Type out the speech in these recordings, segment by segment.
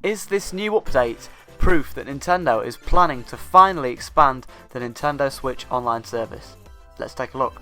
Is this new update proof that Nintendo is planning to finally expand the Nintendo Switch Online service? Let's take a look.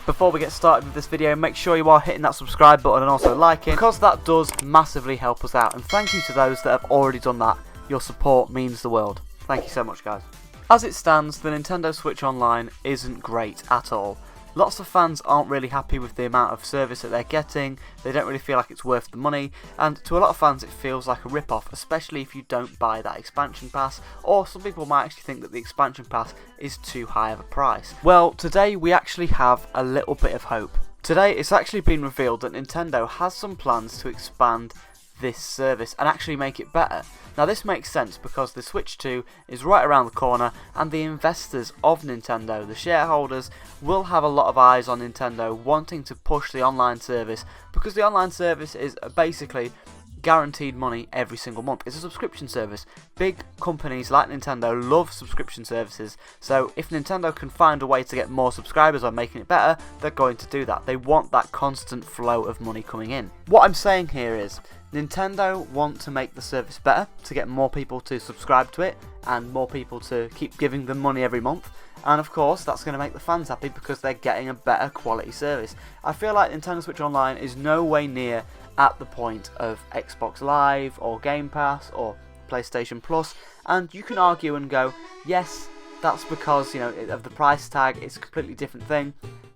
Before we get started with this video, make sure you are hitting that subscribe button and also liking, because that does massively help us out, and thank you to those that have already done that. Your support means the world. Thank you so much, guys. As it stands, the Nintendo Switch Online isn't great at all. Lots of fans aren't really happy with the amount of service that they're getting, they don't really feel like it's worth the money, and to a lot of fans it feels like a rip-off, especially if you don't buy that expansion pass, or some people might actually think that the expansion pass is too high of a price. Well, today we actually have a little bit of hope. Today it's actually been revealed that Nintendo has some plans to expand this service and actually make it better. Now this makes sense because the Switch 2 is right around the corner, and the investors of Nintendo, the shareholders, will have a lot of eyes on Nintendo wanting to push the online service, because the online service is basically guaranteed money every single month. It's a subscription service. Big companies like Nintendo love subscription services, so if Nintendo can find a way to get more subscribers by making it better, they're going to do that. They want that constant flow of money coming in. What I'm saying here is Nintendo want to make the service better, to get more people to subscribe to it and more people to keep giving them money every month, and of course that's going to make the fans happy because they're getting a better quality service. I feel like Nintendo Switch Online is no way near at the point of Xbox Live or Game Pass or PlayStation Plus, and you can argue and go, yes, that's because, you know, of the price tag, it's a completely different thing.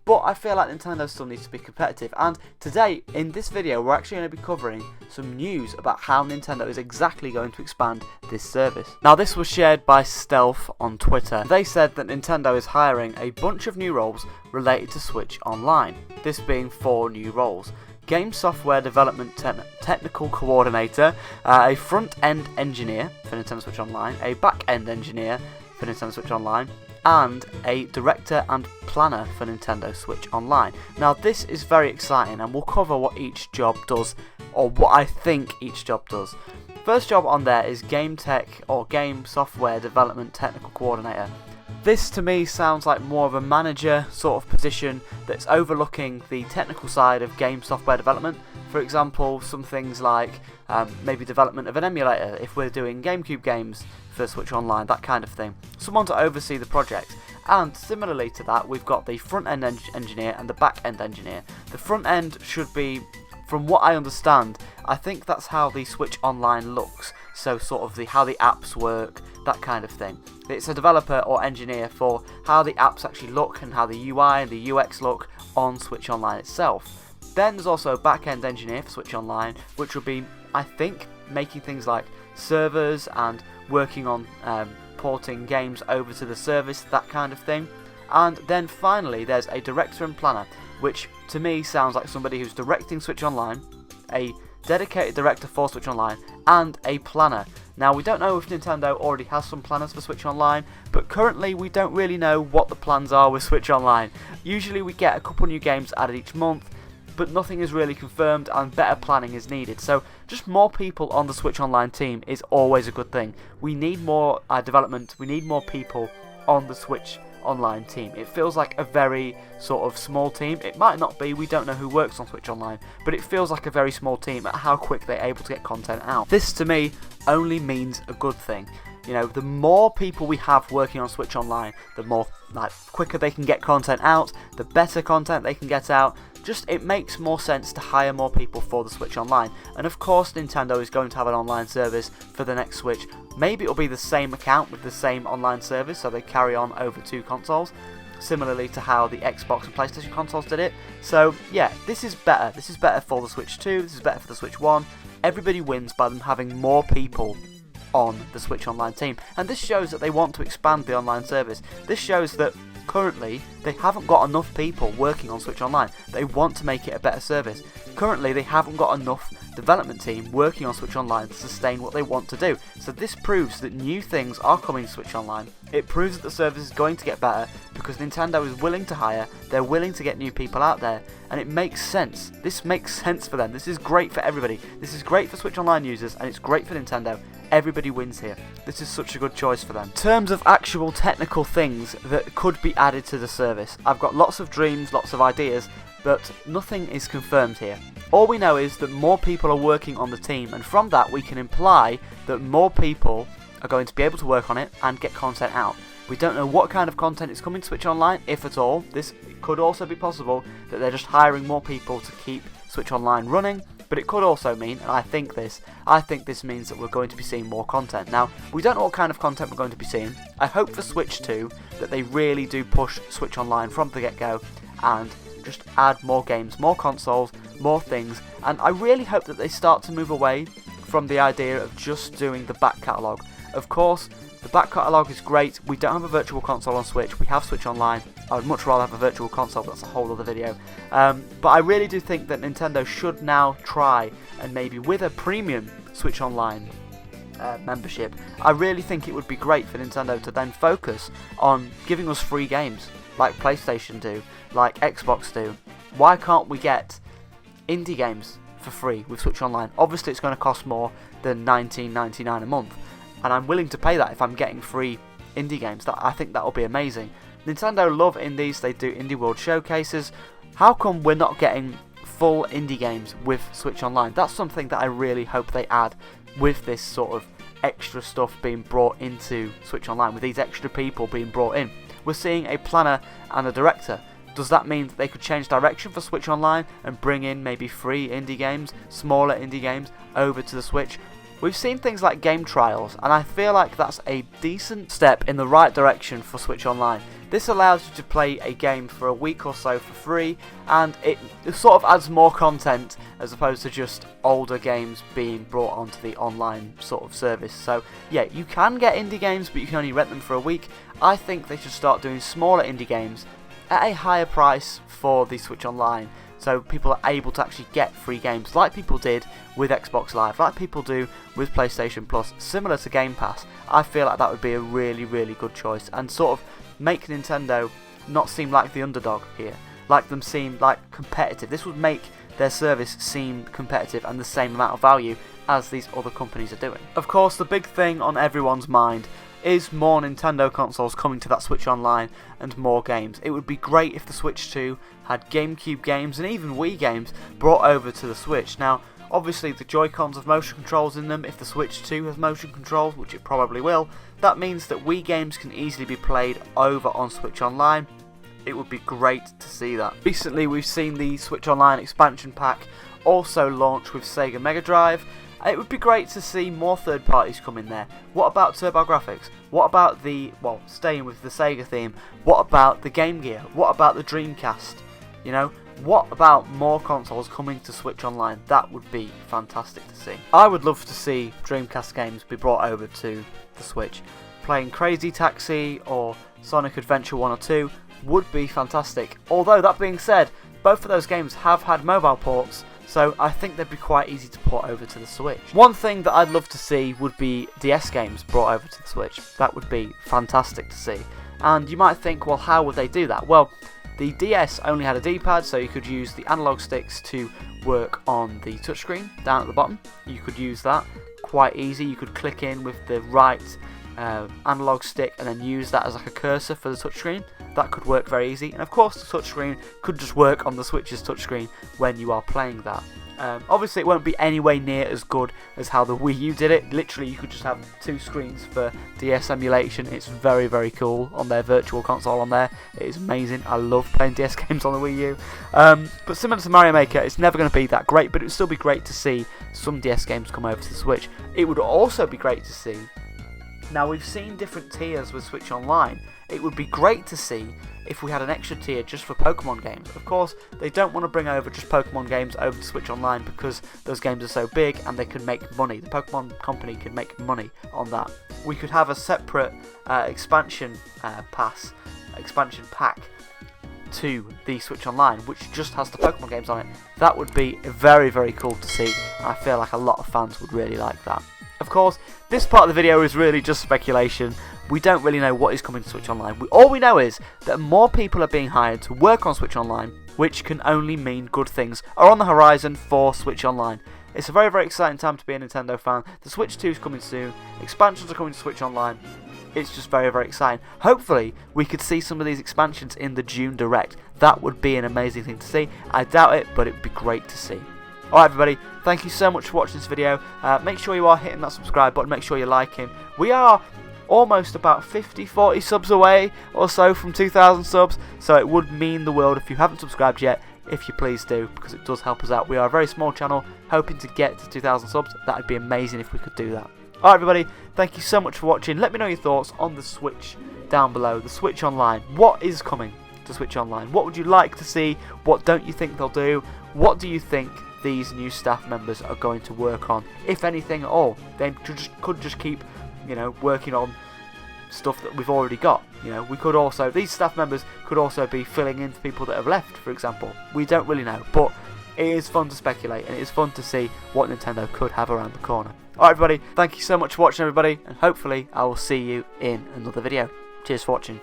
But I feel like Nintendo still needs to be competitive, and today, in this video, we're actually going to be covering some news about how Nintendo is exactly going to expand this service. Now this was shared by Stealth on Twitter. They said that Nintendo is hiring a bunch of new roles related to Switch Online, this being 4 new roles. Game Software Development Technical Coordinator, a front-end engineer for Nintendo Switch Online, a back-end engineer for Nintendo Switch Online, and a director and planner for Nintendo Switch Online. Now this is very exciting, and we'll cover what each job does, or what I think each job does. First job on there is Game Tech, or Game Software Development Technical Coordinator. This to me sounds like more of a manager sort of position that's overlooking the technical side of game software development. For example, some things like maybe development of an emulator if we're doing GameCube games for Switch Online, that kind of thing. Someone to oversee the project. And similarly to that, we've got the front-end engineer and the back-end engineer. The front-end should be, from what I understand, I think that's how the Switch Online looks. So sort of how the apps work, that kind of thing. It's a developer or engineer for how the apps actually look and how the UI and the UX look on Switch Online itself. Then there's also a back-end engineer for Switch Online, which will be, I think, making things like servers and working on porting games over to the service, that kind of thing. And then finally there's a director and planner, which to me sounds like somebody who's directing Switch Online, a dedicated director for Switch Online, and a planner. Now we don't know if Nintendo already has some planners for Switch Online, but currently we don't really know what the plans are with Switch Online. Usually we get a couple new games added each month, but nothing is really confirmed, and better planning is needed. So just more people on the Switch Online team is always a good thing. We need more development, we need more people on the Switch Online team. It feels like a very sort of small team. It might not be, we don't know who works on Switch Online, but it feels like a very small team at how quick they're able to get content out. This to me only means a good thing. You know, the more people we have working on Switch Online, the more quicker they can get content out, the better content they can get out. Just, it makes more sense to hire more people for the Switch Online. And of course Nintendo is going to have an online service for the next Switch. Maybe it'll be the same account with the same online service, so they carry on over 2 consoles, similarly to how the Xbox and PlayStation consoles did it. So yeah, this is better. This is better for the Switch 2, this is better for the Switch 1. Everybody wins by them having more people on the Switch Online team. And this shows that they want to expand the online service. This shows that currently they haven't got enough people working on Switch Online. They want to make it a better service. Currently they haven't got enough development team working on Switch Online to sustain what they want to do. So this proves that new things are coming to Switch Online. It proves that the service is going to get better because Nintendo is willing to hire, they're willing to get new people out there, and it makes sense. This makes sense for them. This is great for everybody. This is great for Switch Online users, and it's great for Nintendo. everybody wins here. This is such a good choice for them. In terms of actual technical things that could be added to the service, I've got lots of dreams, lots of ideas, but nothing is confirmed here. All we know is that more people are working on the team, and from that we can imply that more people are going to be able to work on it and get content out. We don't know what kind of content is coming to Switch Online, if at all. This could also be possible that they're just hiring more people to keep Switch Online running, but it could also mean, and I think this means that we're going to be seeing more content. Now, we don't know what kind of content we're going to be seeing. I hope for Switch 2 that they really do push Switch Online from the get-go and just add more games, more consoles, more things, and I really hope that they start to move away from the idea of just doing the back catalogue. Of course, the back catalogue is great. We don't have a virtual console on Switch, we have Switch Online. I would much rather have a virtual console, but that's a whole other video. But I really do think that Nintendo should now try, and maybe with a premium Switch Online membership, I really think it would be great for Nintendo to then focus on giving us free games, like PlayStation do, like Xbox do. Why can't we get indie games for free with Switch Online? Obviously it's going to cost more than $19.99 a month, and I'm willing to pay that if I'm getting free indie games. I think that will be amazing. Nintendo love indies, they do Indie World showcases. How come we're not getting full indie games with Switch Online? That's something that I really hope they add with this sort of extra stuff being brought into Switch Online, with these extra people being brought in. We're seeing a planner and a director. Does that mean that they could change direction for Switch Online and bring in maybe free indie games, smaller indie games, over to the Switch? We've seen things like game trials, and I feel like that's a decent step in the right direction for Switch Online. This allows you to play a game for a week or so for free, and it sort of adds more content as opposed to just older games being brought onto the online sort of service. So yeah, you can get indie games, but you can only rent them for a week. I think they should start doing smaller indie games at a higher price for the Switch Online, so people are able to actually get free games like people did with Xbox Live, like people do with PlayStation Plus, similar to Game Pass. I feel like that would be a really, really good choice, and sort of make Nintendo not seem like the underdog here, like them seem like competitive. This would make their service seem competitive and the same amount of value as these other companies are doing. Of course, the big thing on everyone's mind is more Nintendo consoles coming to that Switch Online and more games. It would be great if the Switch 2 had GameCube games and even Wii games brought over to the Switch. Now, obviously the Joy-Cons have motion controls in them. If the Switch 2 has motion controls, which it probably will, that means that Wii games can easily be played over on Switch Online. It would be great to see that. Recently we've seen the Switch Online expansion pack also launch with Sega Mega Drive. It would be great to see more third parties come in there. What about TurboGrafx? What about the, well, staying with the Sega theme, what about the Game Gear? What about the Dreamcast? You know, what about more consoles coming to Switch Online? That would be fantastic to see. I would love to see Dreamcast games be brought over to the Switch. Playing Crazy Taxi or Sonic Adventure 1 or 2 would be fantastic. Although, that being said, both of those games have had mobile ports, so I think they'd be quite easy to port over to the Switch. One thing that I'd love to see would be DS games brought over to the Switch. That would be fantastic to see. And you might think, well, how would they do that? Well, the DS only had a D-pad, so you could use the analog sticks to work on the touchscreen down at the bottom. You could use that quite easy. You could click in with the right analog stick and then use that as like a cursor for the touchscreen. That could work very easy, and of course the touchscreen could just work on the Switch's touchscreen when you are playing that. Obviously it won't be anywhere near as good as how the Wii U did it. Literally you could just have two screens for DS emulation. It's very, very cool on their virtual console on there. It is amazing. I love playing DS games on the Wii U. But similar to Mario Maker, it's never going to be that great, but it would still be great to see some DS games come over to the Switch. It would also be great to see, now we've seen different tiers with Switch Online. It would be great to see if we had an extra tier just for Pokemon games. Of course, they don't want to bring over just Pokemon games over to Switch Online because those games are so big and they can make money. The Pokemon company can make money on that. We could have a separate expansion pack to the Switch Online, which just has the Pokemon games on it. That would be very, very cool to see. I feel like a lot of fans would really like that. Of course, this part of the video is really just speculation. We don't really know what is coming to Switch Online. All we know is that more people are being hired to work on Switch Online, which can only mean good things are on the horizon for Switch Online. It's a very, very exciting time to be a Nintendo fan. The Switch 2 is coming soon. Expansions are coming to Switch Online. It's just very, very exciting. Hopefully, we could see some of these expansions in the June Direct. That would be an amazing thing to see. I doubt it, but it would be great to see. Alright everybody, thank you so much for watching this video. Make sure you are hitting that subscribe button, make sure you're liking. We are almost about 40 subs away or so from 2,000 subs, so it would mean the world if you haven't subscribed yet, if you please do, because it does help us out. We are a very small channel, hoping to get to 2,000 subs. That would be amazing if we could do that. Alright everybody, thank you so much for watching. Let me know your thoughts on the Switch down below, the Switch Online. What is coming to Switch Online? What would you like to see? What don't you think they'll do? What do you think these new staff members are going to work on, if anything at all? They could just keep, you know, working on stuff that we've already got. You know, we could also, these staff members could also be filling in for people that have left, for example. We don't really know, but it is fun to speculate, and it is fun to see what Nintendo could have around the corner. Alright everybody, thank you so much for watching everybody, and hopefully I will see you in another video. Cheers for watching.